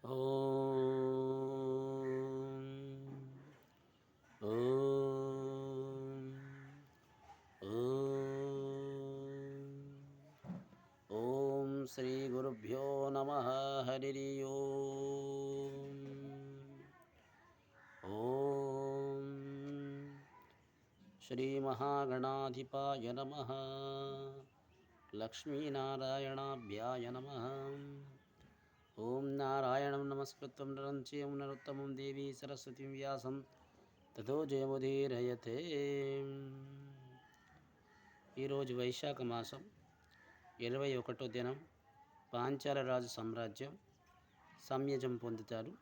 ॐ ॐ ॐ श्रीगुरुभ्यो नमः। हरिः ओम्। ॐ श्रीमहागणाधिपाय नमः। लक्ष्मीनारायणाभ्याय नमः। ఓం నారాయణం నమస్కృత్యం నరం చైవ నరోత్తమం దేవీ సరస్వతిం వ్యాసం తతో జయముదీరయతే. ఈరోజు వైశాఖ మాసం 21వ దినం. పాంచాల రాజు సామ్రాజ్యం సంయజం పొందుతారు.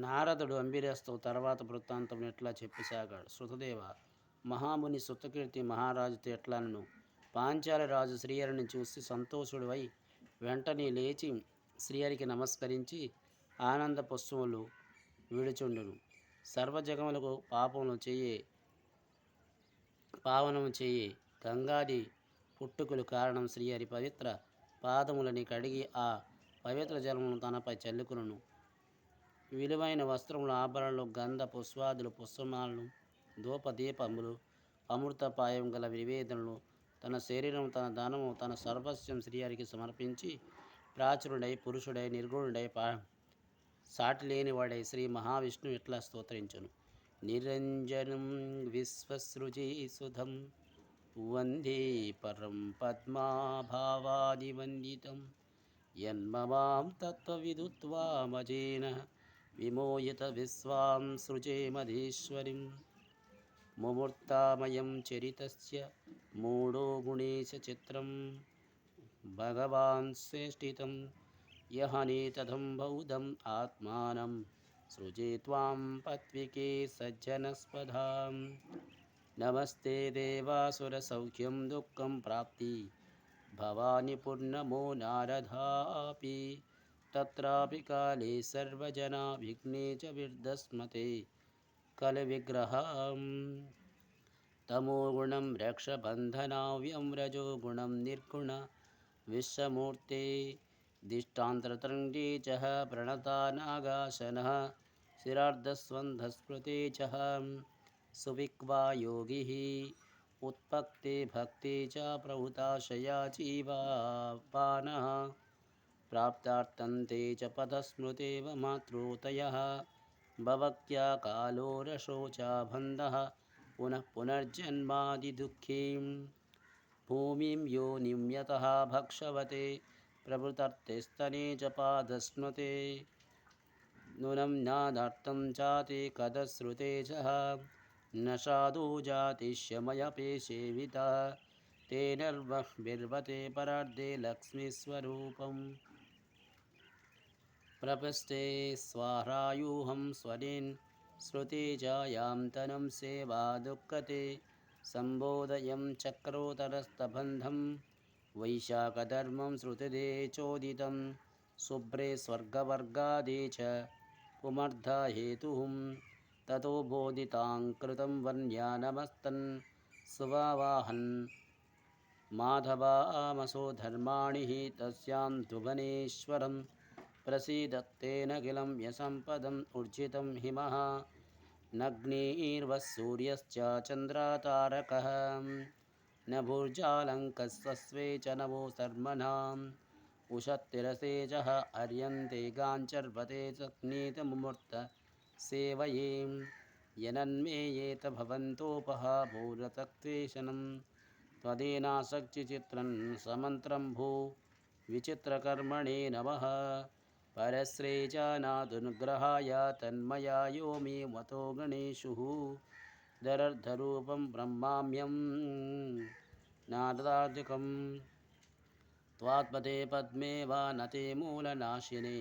నారదుడు అంబిరేస్తూ తర్వాత వృత్తాంతం ఎట్లా చెప్పసాగాడు. శృతదేవ మహాముని సుతకీర్తి మహారాజుతో ఎట్లానను పాంచాల రాజు శ్రీహరిని చూసి సంతోషుడివై వెంటనే లేచి శ్రీహరికి నమస్కరించి ఆనంద పుష్పములు విడుచుండును. సర్వజగములకు పావనము చేయే గంగాది పుట్టుకులు కారణం శ్రీహరి పవిత్ర పాదములని కడిగి ఆ పవిత్ర జలమును తనపై చల్లుకును. విలువైన వస్త్రములు, ఆభరణలు, గంధ పుష్పాదులు, పుష్పమాలను, ధూపదీపములు, అమృతపాయం గల నివేదనలు, తన శరీరం, తన ధనము, తన సర్వస్వం శ్రీహరికి సమర్పించి ప్రాచురుడై, పురుషుడై, నిర్గుణుడై, సాటి లేనివాడై శ్రీ మహావిష్ణువు ఇట్లా స్తోత్రించును. నిరంజనం విశ్వసృజీసుధం వందే పరం పద్మాభావాదివందితం యన్మమాం తత్వవిదుత్వామజేన విమోహిత విశ్వాం సృజేమధీశ్వరిం. ముమూర్తామయం చరితస్య మూఢో గుణేశ చిత్రం భగవాన్ శ్రేష్ఠితం యహనేతదం బౌద్ధం ఆత్మానం సృజే త్వాం పత్వికే సజ్జనస్పదాం. నమస్తే దేవాసుర సౌఖ్యం దుఃఖం ప్రాప్తి భవాని పూర్ణమో నారదాపి తత్రాపి కాలే సర్వజనా విఘ్నే చ విర్ధస్మతే కలివిగ్రహం. తమోగుణం రక్షబంధనావ్యం రజోగుణం నిర్గుణ విశ్వమూర్తే దిష్టాంతరతరంగే చ ప్రణతా నాగాసనః శిరార్ధస్వంధస్మృతే చ సువిక్వా యోగి ఉత్పక్తే భక్తే చ ప్రహృతాశయా జీవాపానః ప్రాప్తార్థంతే చ పదస్మృతేవ మాతృతయః భవత్యా కాలో రశోచాబంధః పునః పునర్జన్మాదిదుఃఖీం భూమిం యోనిం యతః భక్షవతే ప్రవృత్తస్తనే చ పాదస్మృతే నూనం నాదార్థం చాతే కదశ్రుతే చ న సాధు జాతిష్యమయపేసేవిత తేనర్వహ్భిర్వతే పరార్ధే లక్ష్మీస్వరూపం ప్రపస్తే స్వాహాయూహం స్వరేన్ श्रुते जायां तनं सेवा दुःखते संबोधयं चक्रोतरस्तबन्धं वैशाखधर्मं श्रुतिदे चोदितं शुभ्रे स्वर्गवर्गादे च पुमर्धहेतुः ततो बोधितां कृतं वन्या नमस्तन् सुवावाहन् माधवामसो धर्माणि तस्यां दुभनेश्वरं प्रसीदत्तेनखिलं यसम्पदम् ऊर्जितं हिमः नग्निर्वः सूर्यश्च चन्द्रतारकः न भूर्जालङ्कस्वे च नवो शर्मणाम् उषत्तिरसेजः अर्यन्ते गाञ्चर्वते चक्नीतमुमूर्त सेवये यनन्मेयेत भवन्तोपः भूरतक्त्वेषणं त्वदेनासक्तिचित्रं समन्त्रं भू विचित्रकर्मणे नमः परश्रेजानादुनुग्रहाय तन्मया यो मे मतो गणेशुः दरर्धरूपं ब्रह्माम्यं नारदादिकं त्वात्पदे पद्मे वा नते मूलनाशिने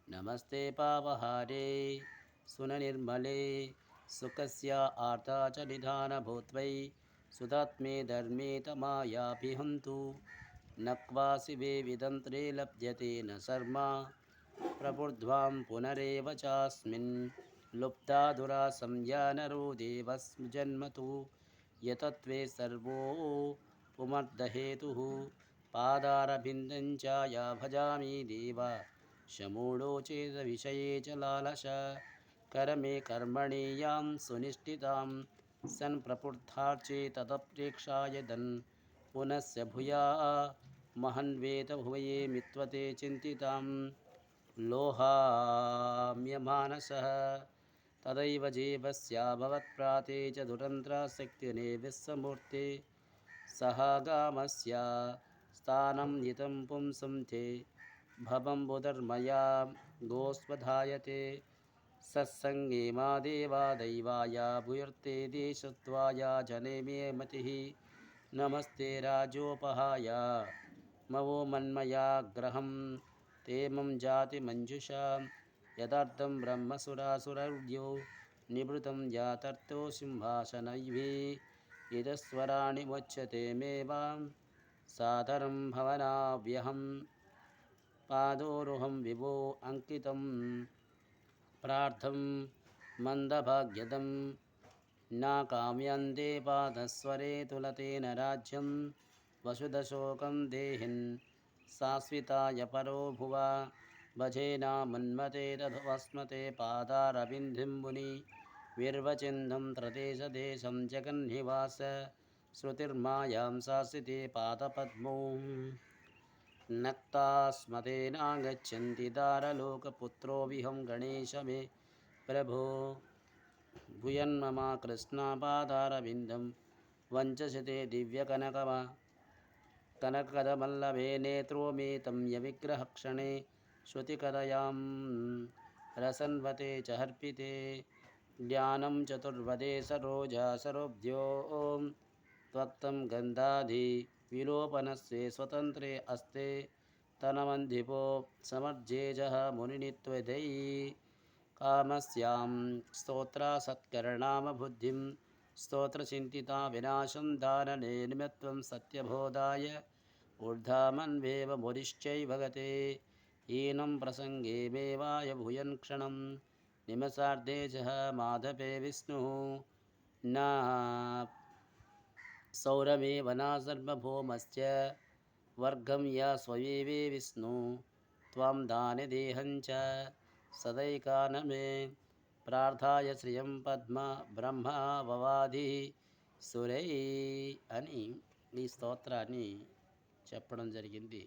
नमस्ते पापहारे सुननिर्मले सुखस्य आर्ता च निधानभूत्वै सुतात्मे धर्मे तमायाभिहन्तु न क्वासि वे विदन्त्रे लप्यते न शर्मा प्रबुद्ध्वां पुनरेव चास्मिन् लुप्ता दुरा संज्ञानरो देवस्म जन्मतु यतत्वे सर्वो पुमर्दहेतुः पादारविन्दं च या भजामि देव शमूढो चेदविषये च लालश करमे कर्मणि यां सुनिष्ठितां सन् प्रपुर्थार्चे तदप्रेक्षाय दन् पुनस्य भूया महन्वेतभुवये मित्वते चिन्तितां लोहाम्यमानसः तदैव जीवस्याभवत्प्राते च दुरन्त्रशक्तिने विश्वमूर्ते सहागामस्य स्थानं हितं पुंसं ते भवं बुधर्मया गोस्वधायते सत्सङ्गे मा देवा दैवाय भूयर्ते देशत्वाय जने मे मतिः नमस्ते राजोपहाय मवो मन्मया ग्रहं ते मं जातिमञ्जुषा यदार्थं ब्रह्मसुरासुरर्यो निवृतं यातर्थो सिंहासनैः यदस्वराणि मुच्यते मे वां सादरं भवनाव्यहं पादोरुहं विभो अङ्कितं प्रार्थं मन्दभाग्यदं न काम्यन्ते पादस्वरे तुलतेन राज्यं वसुदशोकं देहिन् शाश्विताय परो भुवा भजेन मन्मते तद्वस्मते पादारविन्धिं मुनि विर्वचिन्दं प्रदेशदेशं जगन्निवास श्रुतिर्मायां शासिते पादपद्मौ नक्तास्मतेनागच्छन्ति दारलोकपुत्रो विहं गणेश मे प्रभो भूयन्मम कृष्णपादारविन्दं वञ्चसते दिव्यकनकवा कनकदमल्लभे नेत्रो मे तं यविग्रहक्षणे श्रुतिकथयां रसन्वते च हर्पिते ज्ञानं चतुर्वदे सरोजासरोऽब्ध्यो त्वक्तं गन्धाधि विलोपनस्वे स्वतन्त्रे अस्ते तनवन्धिपो समर्जेजः मुनिनित्वदयी कामस्यां स्तोत्रासत्करणामबुद्धिं स्तोत्रचिन्तिता विनाशं दानने निमित्तं सत्यबोधाय ऊर्धामन्वेव मुनिश्चैव भगते हीनं प्रसङ्गे मेवाय भूयन् क्षणं निमसार्धे च माधवे विष्णुः न सौरमेव न सर्वभौमस्य वर्गं या स्वयेवे विष्णु त्वां दानदेहं च सदैकानमे ప్రార్థాయ శ్రియం పద్మ బ్రహ్మ భవాది సురై అని ఈ స్తోత్రాన్ని చెప్పడం జరిగింది.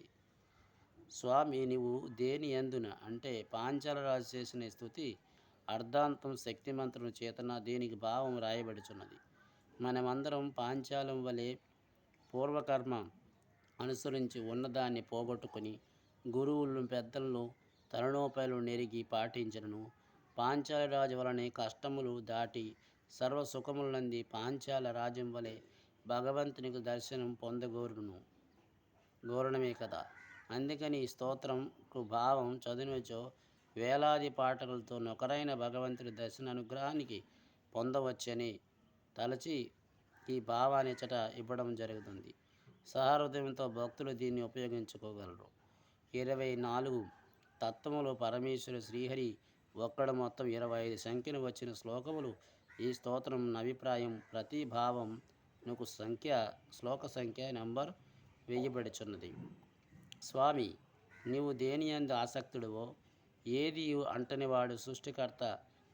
స్వామి నీవు దేని యందున అంటే పాంచాల రాజు చేసిన స్తుతి అర్ధాంతం శక్తిమంతుని చేతన దీనికి భావం రాయబడుచున్నది. మనమందరం పాంచాలం వలె పూర్వకర్మ అనుసరించి ఉన్నదాన్ని పోగొట్టుకొని గురువులను పెద్దలను తరుణోపాయాలు నెరిగి పాటించను. పాంచాల రాజు వలనే కష్టములు దాటి సర్వ సుఖములంది పాంచాల రాజ్యం వలె భగవంతునికి దర్శనం గోరణమే కదా. అందుకని ఈ స్తోత్రంకు భావం చదివినచో వేలాది పాటలతో నొకరైన భగవంతుడి దర్శన అనుగ్రహానికి పొందవచ్చని తలచి ఈ భావాన్ని చట ఇవ్వడం జరుగుతుంది. సహృదయంతో భక్తులు దీన్ని ఉపయోగించుకోగలరు. 24 తత్వములు పరమేశ్వర శ్రీహరి ఒక్కడు మొత్తం 25 సంఖ్యను వచ్చిన శ్లోకములు ఈ స్తోత్రం అభిప్రాయం ప్రతి భావం నుకు శ్లోక సంఖ్య నంబర్ వేయబడుచున్నది. స్వామి నీవు దేనియందు ఆసక్తుడివో ఏది అంటనివాడు సృష్టికర్త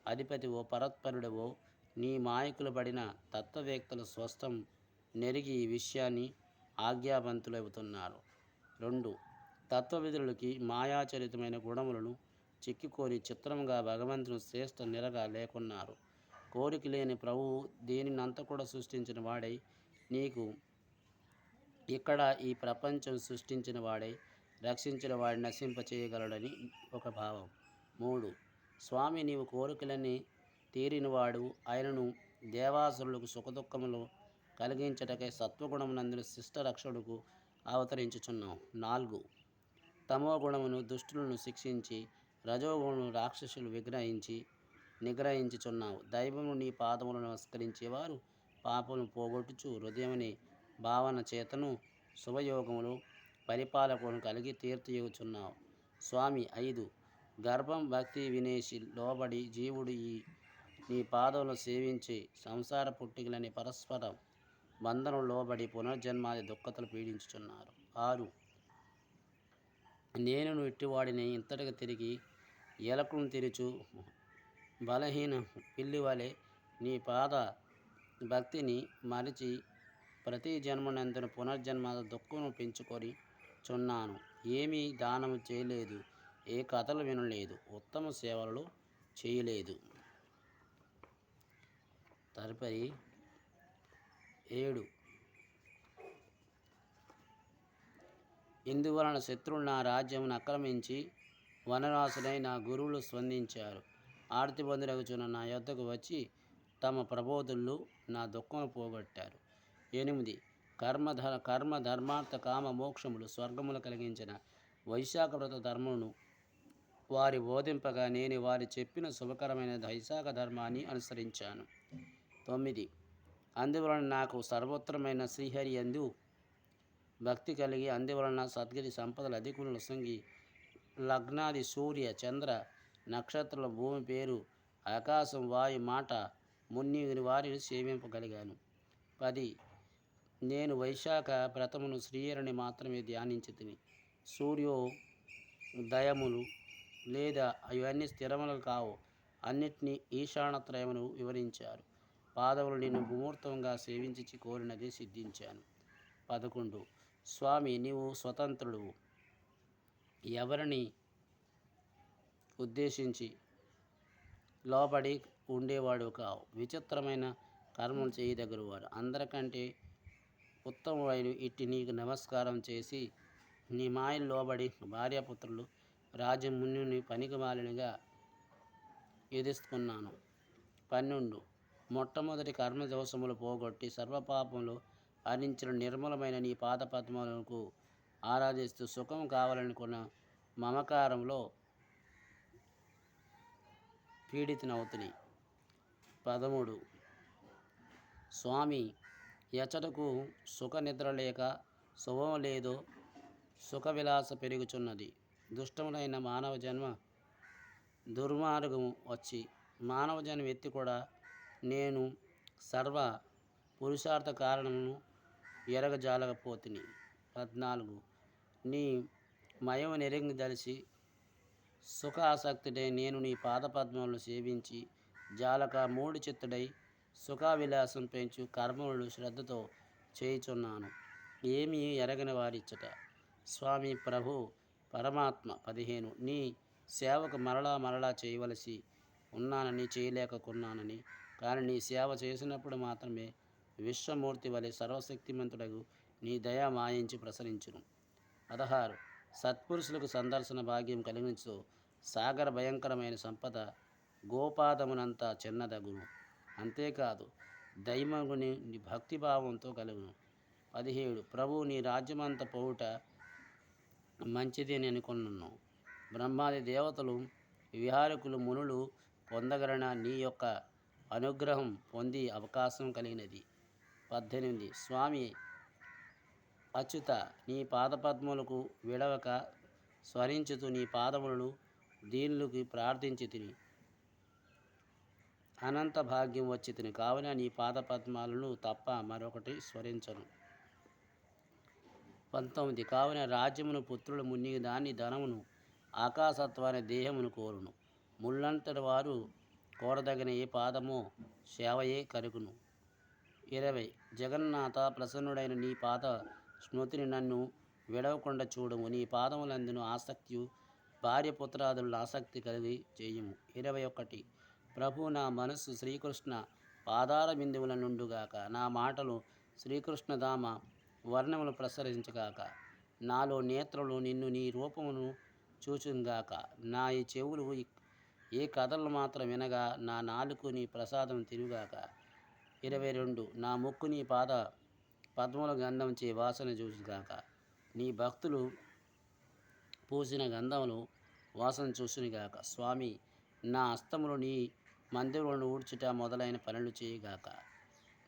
అధిపతివో పరత్పరుడవో నీ మాయకులు పడిన తత్వవేత్తలు స్వస్థం నెరిగి ఈ విషయాన్ని ఆజ్ఞాబంతులవుతున్నారు. 2 తత్వవిధులకి మాయాచరితమైన గుణములను చిక్కికొని చిత్రంగా భగవంతుని శ్రేష్ఠ నిరగా లేకున్నారు. కోరిక లేని ప్రభువు దేనినంత కూడా సృష్టించిన వాడై నీకు ఇక్కడ ఈ ప్రపంచం సృష్టించిన వాడై రక్షించిన వాడిని నశింపచేయగలడని ఒక భావం. 3 స్వామి నీవు కోరికలన్నీ తీరినవాడు ఆయనను దేవాసురులకు సుఖదుఖములు కలిగించటకై సత్వగుణమునందున శిష్ట రక్షకుడుకు అవతరించుచున్నావు. 4 తమో గుణమును దుష్టులను శిక్షించి రజోగుణమును రాక్షసులు నిగ్రహించుచున్నావు. దైవమును నీ పాదములను నమస్కరించేవారు పాపమును పోగొట్టుచు హృదయముని భావన చేతను శుభయోగములు పరిపాలకులను కలిగి తీర్చియుచున్నావు. స్వామి 5 గర్భం భక్తి వినేసి లోబడి జీవుడు ఈ నీ పాదములను సేవించి సంసార పుట్టికలని పరస్పర బంధనం లోబడి పునర్జన్మాది దుఃఖతలు పీడించుచున్నారు. 6 నేను ఇట్టివాడిని ఇంతటికి తిరిగి ఎలకును తెరుచు బలహీన పిల్లివలె నీ పాద భక్తిని మరిచి ప్రతి జన్మనందున పునర్జన్మ దుఃఖమును పెంచుకొని చున్నాను. ఏమీ దానము చేయలేదు, ఏ కథలు వినలేదు, ఉత్తమ సేవలు చేయలేదు. తదుపరి 7. ఇందువలన శత్రువులు నా రాజ్యమును ఆక్రమించి వనవాసులై నా గురువులు స్పందించారు. ఆర్తిబంధులగుచున్న నా యొద్దకు వచ్చి తమ ప్రబోధులు నా దుఃఖమును పోగొట్టారు. 8. కర్మ ధర్మార్థ కామ మోక్షములు స్వర్గములు కలిగించిన వైశాఖ వ్రత ధర్మమును వారి బోధింపగా నేను వారి చెప్పిన శుభకరమైన వైశాఖ ధర్మాన్ని అనుసరించాను. 9. అందువలన నాకు సర్వోత్తరమైన శ్రీహరి యందు భక్తి కలిగి అందువలన సద్గతి సంపదలు అధికులు సంగి లగ్నాది సూర్య చంద్ర నక్షత్రాల భూమి పేరు ఆకాశం వాయు మాట మున్నీగుని వారిని సేవింపగలిగాను. 10. నేను వైశాఖ వ్రతమును శ్రీహరిని మాత్రమే ధ్యానించి తిని సూర్యోదయములు లేదా అవన్నీ స్థిరములు కావు, అన్నిటినీ ఈశానత్రయమును వివరించారు. పాదములు నిన్ను ముహూర్తంగా సేవించి కోరినది సిద్ధించాను. 11. స్వామి, నీవు స్వతంత్రుడు, ఎవరిని ఉద్దేశించి లోబడి ఉండేవాడు కావు. విచిత్రమైన కర్మలు చేయదగినవాడు, అందరికంటే ఉత్తముడైన ఇట్టి నీకు నమస్కారం చేసి నీ మాయలు లోబడి భార్యాపుత్రులు రాజ్యం మున్యుని పనికి మాలినగా ఎదుర్కొన్నాను. 12. మొట్టమొదటి కర్మదోషములు పోగొట్టి సర్వపాపములు హరించిన నిర్మలమైన నీ పాదపద్మములకు ఆరాధిస్తూ సుఖం కావాలనుకున్న మమకారంలో పీడితనవుతుని. 13. స్వామి, ఎచ్చటకు సుఖ నిద్ర లేక శుభం లేదో సుఖ విలాస పెరుగుచున్నది. దుష్టములైన మానవ జన్మ దుర్మార్గము వచ్చి మానవ జన్మ ఎత్తి కూడా నేను సర్వ పురుషార్థ కారణమును ఎరగజాలకపోతిని. 14. నీ మయము నెరిగి దలిసి సుఖ ఆసక్తుడై నేను నీ పాదపద్మములను సేవించి జాలక మూడు చిత్తుడై సుఖావిలాసం పెంచు కర్మములు శ్రద్ధతో చేయుచున్నాను, ఏమీ ఎరగని వారిచ్చట. స్వామి ప్రభు పరమాత్మ. 15. నీ సేవకు మరలా చేయవలసి ఉన్నానని చేయలేకున్నానని, కానీ నీ సేవ చేసినప్పుడు మాత్రమే విశ్వమూర్తి వలె సర్వశక్తిమంతుడగు నీ దయా మాయించి ప్రసరించును. 16. సత్పురుషులకు సందర్శన భాగ్యం కలిగించు సాగర భయంకరమైన సంపద గోపాదమునంతా చిన్నదగును. అంతేకాదు దైవగుని భక్తిభావంతో కలుగును. 17. ప్రభు, నీ రాజ్యమంత పోవుట మంచిది అని అనుకున్నాను. బ్రహ్మాది దేవతలు విహారకులు మునులు పొందగలన నీ యొక్క అనుగ్రహం పొంది అవకాశం కలిగినది. 18. స్వామి అచ్యుత, నీ పాదపద్మములకు విడవక స్మరించుతూ నీ పాదములను దీనులకి ప్రార్థించి తిని అనంత భాగ్యం వచ్చి తిని, కావున నీ పాదపద్మాలను తప్ప మరొకటి స్మరించను. 19. కావున రాజ్యమును పుత్రులు మునిగి దాన్ని ధనమును ఆకాశత్వాన్ని దేహమును కోరును. ముళ్ళంతటి వారు కోరదగిన ఏ పాదమో సేవయే కరుగును. 20. జగన్నాథ, ప్రసన్నుడైన నీ పాద స్మృతిని నన్ను విడవకుండా చూడము. నీ పాదములందును ఆసక్తియు భార్యపుత్రాదులను ఆసక్తి కలిగి చేయుము. 21. ప్రభు, నా మనస్సు శ్రీకృష్ణ పాదార బిందువుల నుండుగాక, నా మాటలు శ్రీకృష్ణధామ వర్ణములు ప్రసరించగాక, నాలో నేత్రములు నిన్ను నీ రూపమును చూచుగాక, నా ఈ చెవులు ఏ కథలు మాత్రం వినగా, నా నాలుగు నీ ప్రసాదం తిరుగాక. 22. నా ముక్కు నీ పాద పద్మముల గంధం చే వాసన చూసుగాక, నీ భక్తులు పూసిన గంధములు వాసన చూసునిగాక. స్వామి, నా హస్తములు నీ మందిరములను ఊడ్చుట మొదలైన పనులు చేయగాక,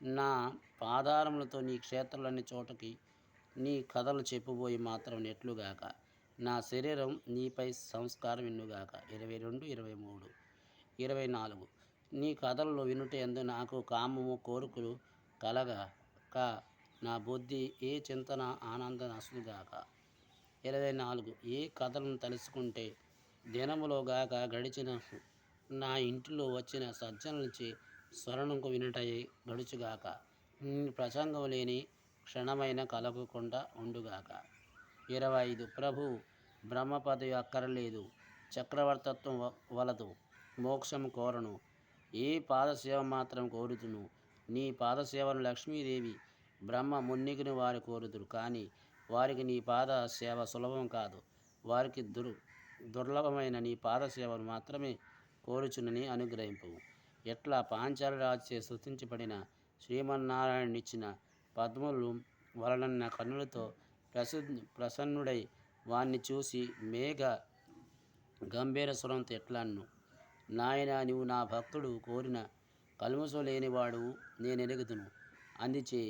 నా పాదారములతో నీ క్షేత్రాలన్నీ చోటకి నీ కథలు చెప్పబోయి మాత్రం నెట్లుగాక, నా శరీరం నీపై సంస్కారం విన్నుగాక. 22, 23. 24. నీ కథలను వినుట యందు నాకు కామము కోరికలు కలగక నా బుద్ధి ఏ చింతన ఆనందం అసుగాక. 24 ఏ కథలను తలుచుకుంటే దినములోగాక గడిచిన నా ఇంటిలో వచ్చిన సజ్జనులచే స్వరణంకు వినుటయే గడుచుగాక. ప్రసంగం లేని క్షణమైన కలగకుండా ఉండుగాక. 25 ప్రభు బ్రహ్మ పదవి అక్కరలేదు, చక్రవర్తత్వం వలదు, మోక్షం కోరను, ఏ పాదసేవ మాత్రం కోరుతును. నీ పాదసేవను లక్ష్మీదేవి బ్రహ్మ మున్నిగిని వారు కోరుదురు, కానీ వారికి నీ పాద సేవ సులభం కాదు. వారికి దుర్లభమైన నీ పాదసేవను మాత్రమే కోరుచునని అనుగ్రహింపు. ఎట్లా పాంచాల రాజుచే స్తుతించబడిన శ్రీమన్నారాయణునిచ్చిన పద్మములు వలనన్న కన్నులతో ప్రసన్నుడై వాణ్ణి చూసి మేఘ గంభీర స్వరంతో ఎట్లన్ను, నాయనా నీవు నా భక్తుడు కోరిన కల్మషం లేనివాడు నేనెరుగుదును. అందుచే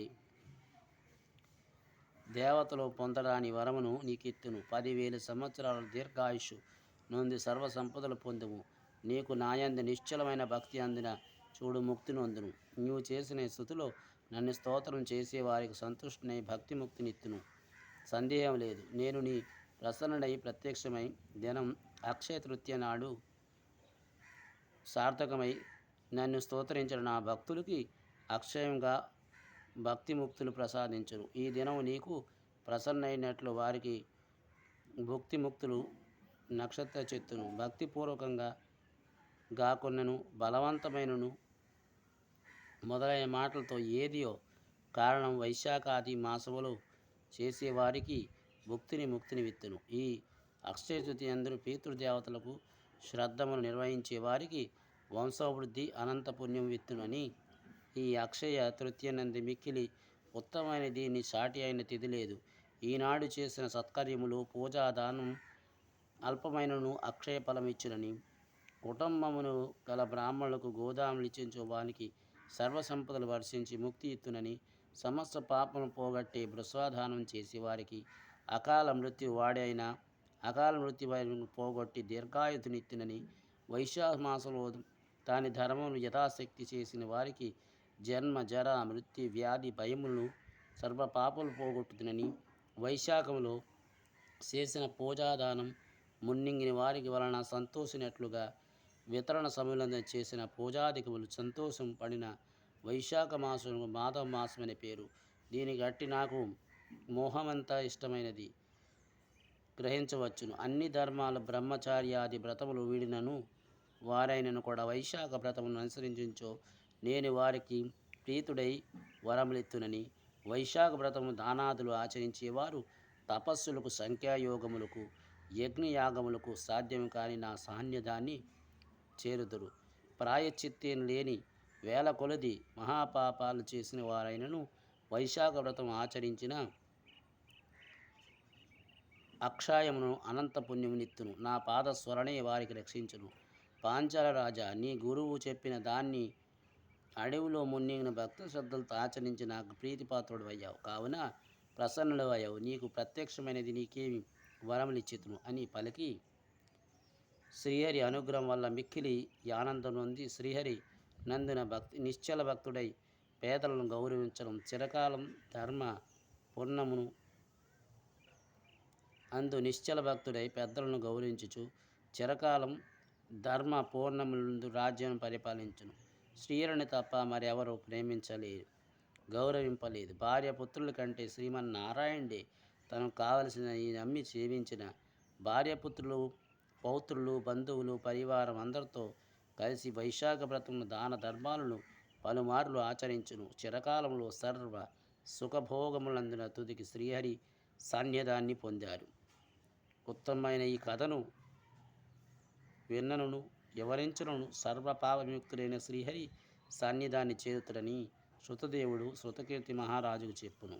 దేవతలు పొందడాని వరమును నీకిత్తును. 10,000 సంవత్సరాల దీర్ఘాయుషు నొంది సర్వ సంపదలు పొందుము. నీకు నాయందు నిశ్చలమైన భక్తి అందిన చూడు ముక్తి నొందును. నీవు చేసిన స్థుతిలో నన్ను స్తోత్రం చేసే వారికి సంతుష్టునై భక్తి ముక్తినిత్తును. సందేహం లేదు. నేను నీ ప్రసన్నుడై ప్రత్యక్షమై దినం అక్షయ తృతీయ నాడు సార్థకమై నన్ను స్తోత్రించిన నా భక్తులకి అక్షయంగా భక్తి ముక్తులు ప్రసాదించును. ఈ దినం నీకు ప్రసన్నైనట్లు వారికి భుక్తి ముక్తులు నక్షత్ర చెత్తును. భక్తిపూర్వకంగా గాకున్నను బలవంతమైనను మొదలైన మాటలతో ఏదియో కారణం వైశాఖాది మాసములో చేసేవారికి ముక్తిని విత్తును. ఈ అక్షయ తృతీయ అందరూ పితృదేవతలకు శ్రద్ధమును నిర్వహించే వారికి వంశవృద్ధి అనంత పుణ్యం విత్తునని. ఈ అక్షయ తృతీయనంది మిక్కిలి ఉత్తమమైన దీన్ని సాటి అయిన తిథి లేదు. ఈనాడు చేసిన సత్కార్యములు పూజాదానం అల్పమైనను అక్షయ ఫలమిచ్చునని. కుటుంబమును గల బ్రాహ్మణులకు గోదాములు ఇచ్చించు వానికి సర్వసంపదలు వర్షించి ముక్తి ఇత్తునని. సమస్త పాపను పోగొట్టే బృస్వాదానం చేసి వారికి అకాల మృత్యు వాడైన అకాల మృత్యు పోగొట్టి దీర్ఘాయుధునిత్తునని. వైశాఖ మాసంలో దాని ధర్మమును యథాశక్తి చేసిన వారికి జన్మ జర మృత్యు వ్యాధి భయములను సర్వ పాపలు పోగొట్టుతునని. వైశాఖములో చేసిన పూజాదానం మున్నింగిన వారికి వలన సంతోషినట్లుగా వితరణ సమయంలో చేసిన పూజాధికములు సంతోషం పడిన వైశాఖ మాసం మాధవ మాసం అనే పేరు. దీనికి గట్టి నాకు మోహమంతా ఇష్టమైనది గ్రహించవచ్చును. అన్ని ధర్మాల బ్రహ్మచార్యాది వ్రతములు వీడినను వారైనను కూడా వైశాఖ వ్రతమును అనుసరించో నేను వారికి ప్రీతుడై వరములెత్తునని. వైశాఖ వ్రతము దానాదులు ఆచరించేవారు తపస్సులకు సంఖ్యాయోగములకు యజ్ఞయాగములకు సాధ్యం కాని నా సాన్నిధాన్ని చేరుదురు. ప్రాయశ్చిత్తేం లేని వేల కొలది మహాపాపాలు చేసిన వారైనను వైశాఖ వ్రతం ఆచరించిన అక్షయమును అనంత పుణ్యమునిత్తును. నా పాద స్వరణే వారికి రక్షించును. పాంచాల రాజా, నీ గురువు చెప్పిన దాన్ని అడవిలో మున్నిగిన భక్త శ్రద్ధలతో ఆచరించి నాకు ప్రీతిపాత్రుడు అయ్యావు, కావున ప్రసన్నుడు అయ్యావు. నీకు ప్రత్యక్షమైనది నీకేమి వరములిచ్చితును అని పలికి శ్రీహరి అనుగ్రహం వల్ల మిక్కిలి ఆనందం నొంది శ్రీహరి నందున నిశ్చల భక్తుడై పేదలను గౌరవించడం చిరకాలం ధర్మ పూర్ణమును అందు నిశ్చల భక్తుడై పెద్దలను గౌరవించుచు చిరకాలం ధర్మ పూర్ణములందు రాజ్యం పరిపాలించును. శ్రీహరిని తప్ప మరెవరూ ప్రేమించలేరు, గౌరవింపలేదు. భార్య పుత్రుల కంటే శ్రీమన్నారాయణుడే తనకు కావలసిన ఈ నమ్మి సేవించిన భార్యపుత్రులు పౌత్రులు బంధువులు పరివారం అందరితో కలిసి వైశాఖ వ్రతమును దాన ధర్మాలను పలుమార్లు ఆచరించును. చిరకాలంలో సర్వ సుఖభోగములందున తుదికి శ్రీహరి సాన్నిధ్యాన్ని పొందారు. ఉత్తమమైన ఈ కథను విన్నను వివరించును సర్వపాప విముక్తుడైన శ్రీహరి సాన్నిధ్యాన్ని చేరుతుడని శృతదేవుడు శృతకీర్తి మహారాజుకు చెప్పును.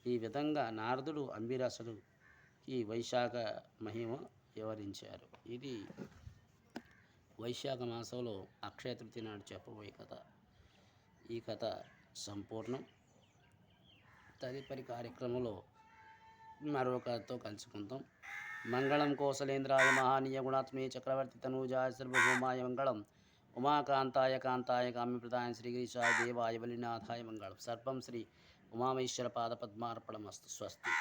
ఈ విధంగా నారదుడు అంబిరసుడు ఈ వైశాఖ మహిమ వివరించారు. ఇది వైశాఖ మాసంలో అక్షయ తృతీయ నాడు చెప్పబోయే కథ. ఈ కథ సంపూర్ణం. తదుపరి కార్యక్రమంలో మరో కథతో కలుసుకుందాం. మంగళం కోసలేంద్రాయ మహానీయ గుణాత్మే చక్రవర్తి తనూజాయ సర్వభౌమాయ మంగళం. ఉమాకాంతాయ కాంతాయ కామ్యప్రదాయ శ్రీగిరీశాయ దేవాయ బలినాథాయ మంగళం. సర్వం శ్రీ ఉమామేశ్వర పాదపద్మార్పణమస్తు. స్వస్తి.